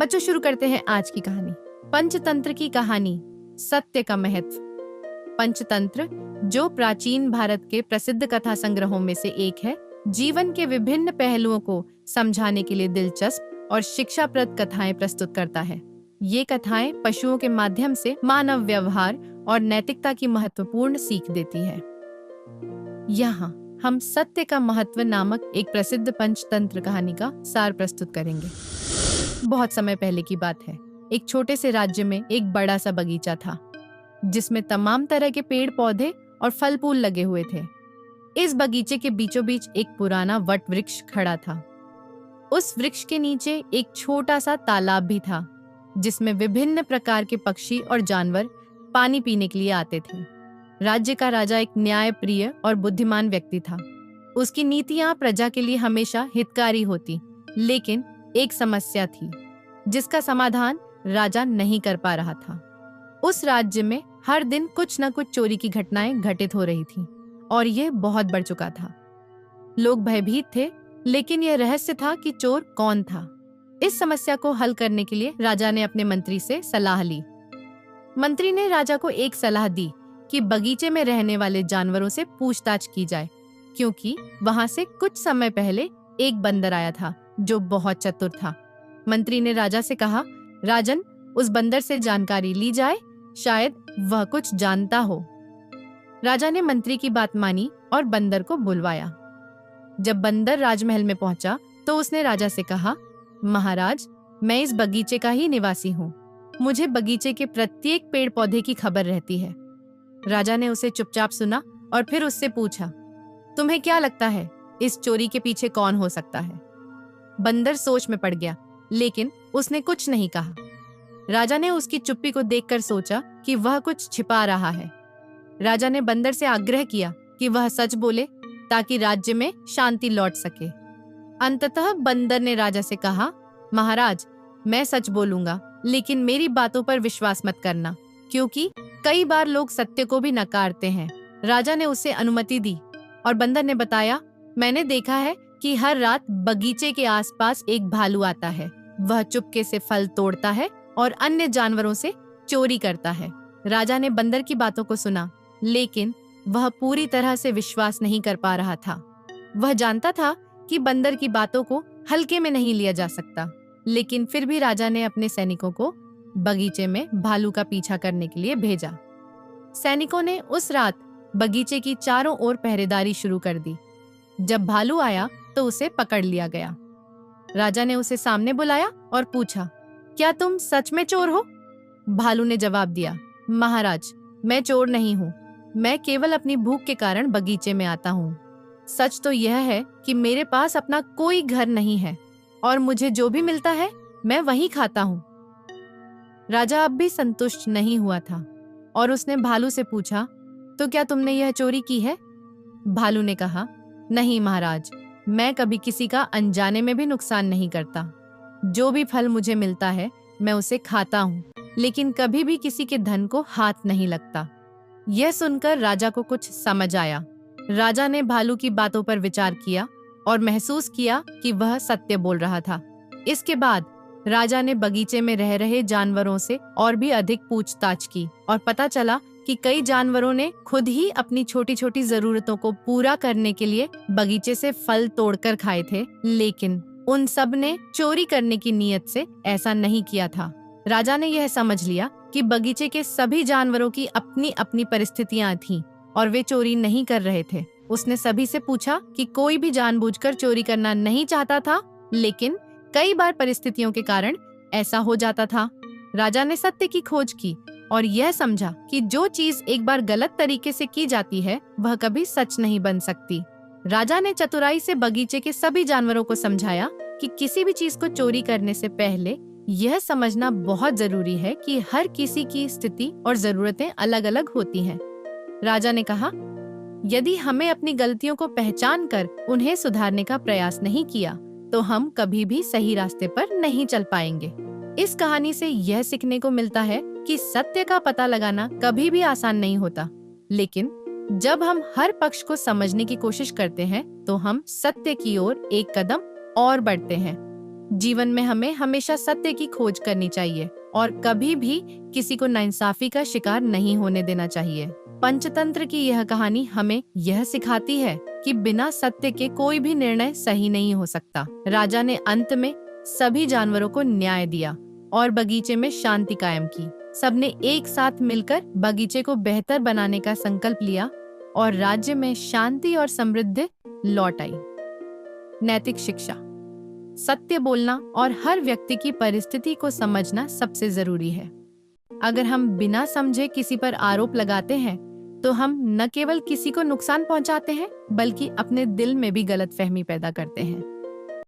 बच्चों, शुरू करते हैं आज की कहानी। पंचतंत्र की कहानी, सत्य का महत्व। पंचतंत्र, जो प्राचीन भारत के प्रसिद्ध कथा संग्रहों में से एक है, जीवन के विभिन्न पहलुओं को समझाने के लिए दिलचस्प और शिक्षाप्रद कथाएं प्रस्तुत करता है। ये कथाएं पशुओं के माध्यम से मानव व्यवहार और नैतिकता की महत्वपूर्ण सीख देती है। यहाँ हम सत्य का महत्व नामक एक प्रसिद्ध पंचतंत्र कहानी का सार प्रस्तुत करेंगे। बहुत समय पहले की बात है। एक छोटे से राज्य में एक बड़ा सा बगीचा था, जिसमें तमाम तरह के पेड़ पौधे और फल फूल लगे हुए थे। इस बगीचे के बीचों बीच एक पुराना वट वृक्ष खड़ा था। उस वृक्ष के नीचे एक छोटा सा तालाब भी था, जिसमें विभिन्न प्रकार के पक्षी और जानवर पानी पीने के लिए आते थे। राज्य का राजा एक न्यायप्रिय और बुद्धिमान व्यक्ति था। उसकी नीतियां प्रजा के लिए हमेशा हितकारी होती, लेकिन एक समस्या थी जिसका समाधान राजा नहीं कर पा रहा था। उस राज्य में हर दिन कुछ न कुछ चोरी की घटनाएं घटित हो रही थीं, और यह बहुत बढ़ चुका था। लोग भयभीत थे, लेकिन यह रहस्य था कि चोर कौन था। इस समस्या को हल करने के लिए राजा ने अपने मंत्री से सलाह ली। मंत्री ने राजा को एक सलाह दी कि बगीचे में रहने वाले जानवरों से पूछताछ की जाए, क्योंकि वहां से कुछ समय पहले एक बंदर आया था जो बहुत चतुर था। मंत्री ने राजा से कहा, राजन, उस बंदर से जानकारी ली जाए, शायद वह कुछ जानता हो। राजा ने मंत्री की बात मानी और बंदर को बुलवाया। जब बंदर राजमहल में पहुंचा तो उसने राजा से कहा, महाराज, मैं इस बगीचे का ही निवासी हूँ। मुझे बगीचे के प्रत्येक पेड़ पौधे की खबर रहती है। राजा ने उसे चुपचाप सुना और फिर उससे पूछा, तुम्हें क्या लगता है, इस चोरी के पीछे कौन हो सकता है? बंदर सोच में पड़ गया, लेकिन उसने कुछ नहीं कहा। राजा ने उसकी चुप्पी को देखकर सोचा कि वह कुछ छिपा रहा है। राजा ने बंदर से आग्रह किया कि वह सच बोले, ताकि राज्य में शांति लौट सके। अंततः बंदर ने राजा से कहा, महाराज, मैं सच बोलूंगा, लेकिन मेरी बातों पर विश्वास मत करना, क्योंकि कई बार लोग सत्य को भी नकारते हैं। राजा ने उसे अनुमति दी और बंदर ने बताया, मैंने देखा है कि हर रात बगीचे के आसपास एक भालू आता है। वह चुपके से फल तोड़ता है और अन्य जानवरों से चोरी करता है। राजा ने बंदर की बातों को सुना, लेकिन वह पूरी तरह से विश्वास नहीं कर पा रहा था। वह जानता था कि बंदर की बातों को हल्के में नहीं लिया जा सकता, लेकिन फिर भी राजा ने अपने सैनिकों को बगीचे में भालू का पीछा करने के लिए भेजा। सैनिकों ने उस रात बगीचे की चारों ओर पहरेदारी शुरू कर दी। जब भालू आया तो उसे पकड़ लिया गया। राजा ने उसे सामने बुलाया और पूछा, क्या तुम सच में चोर हो? भालू ने जवाब दिया, महाराज, मैं चोर नहीं हूँ। मैं केवल अपनी भूख के कारण बगीचे में आता हूँ। सच तो यह है कि मेरे पास अपना कोई घर नहीं है, और मुझे जो भी मिलता है मैं वही खाता हूँ। राजा अब भी संतुष्ट नहीं हुआ था और उसने भालू से पूछा, तो क्या तुमने यह चोरी की है? भालू ने कहा, नहीं महाराज, मैं कभी किसी का अनजाने में भी नुकसान नहीं करता। जो भी फल मुझे मिलता है मैं उसे खाता हूँ, लेकिन कभी भी किसी के धन को हाथ नहीं लगता। यह सुनकर राजा को कुछ समझ आया। राजा ने भालू की बातों पर विचार किया और महसूस किया कि वह सत्य बोल रहा था। इसके बाद राजा ने बगीचे में रह रहे जानवरों से और भी अधिक पूछताछ की और पता चला कि कई जानवरों ने खुद ही अपनी छोटी छोटी जरूरतों को पूरा करने के लिए बगीचे से फल तोड़कर खाए थे, लेकिन उन सब ने चोरी करने की नीयत से ऐसा नहीं किया था। राजा ने यह समझ लिया कि बगीचे के सभी जानवरों की अपनी अपनी परिस्थितियां थीं और वे चोरी नहीं कर रहे थे। उसने सभी से पूछा कि कोई भी जानबूझकर चोरी करना नहीं चाहता था, लेकिन कई बार परिस्थितियों के कारण ऐसा हो जाता था। राजा ने सत्य की खोज की और यह समझा कि जो चीज एक बार गलत तरीके से की जाती है वह कभी सच नहीं बन सकती। राजा ने चतुराई से बगीचे के सभी जानवरों को समझाया कि किसी भी चीज को चोरी करने से पहले यह समझना बहुत जरूरी है कि हर किसी की स्थिति और जरूरतें अलग अलग होती हैं। राजा ने कहा, यदि हमें अपनी गलतियों को पहचान कर उन्हें सुधारने का प्रयास नहीं किया तो हम कभी भी सही रास्ते पर नहीं चल पाएंगे। इस कहानी से यह सीखने को मिलता है कि सत्य का पता लगाना कभी भी आसान नहीं होता, लेकिन जब हम हर पक्ष को समझने की कोशिश करते हैं तो हम सत्य की ओर एक कदम और बढ़ते हैं। जीवन में हमें हमेशा सत्य की खोज करनी चाहिए और कभी भी किसी को नाइंसाफी का शिकार नहीं होने देना चाहिए। पंचतंत्र की यह कहानी हमें यह सिखाती है कि बिना सत्य के कोई भी निर्णय सही नहीं हो सकता। राजा ने अंत में सभी जानवरों को न्याय दिया और बगीचे में शांति कायम की। सबने एक साथ मिलकर बगीचे को बेहतर बनाने का संकल्प लिया और राज्य में शांति और समृद्धि लौट आई। नैतिक शिक्षा। सत्य बोलना और हर व्यक्ति की परिस्थिति को समझना सबसे जरूरी है। अगर हम बिना समझे किसी पर आरोप लगाते हैं तो हम न केवल किसी को नुकसान पहुंचाते हैं बल्कि अपने दिल में भी गलतफहमी पैदा करते हैं।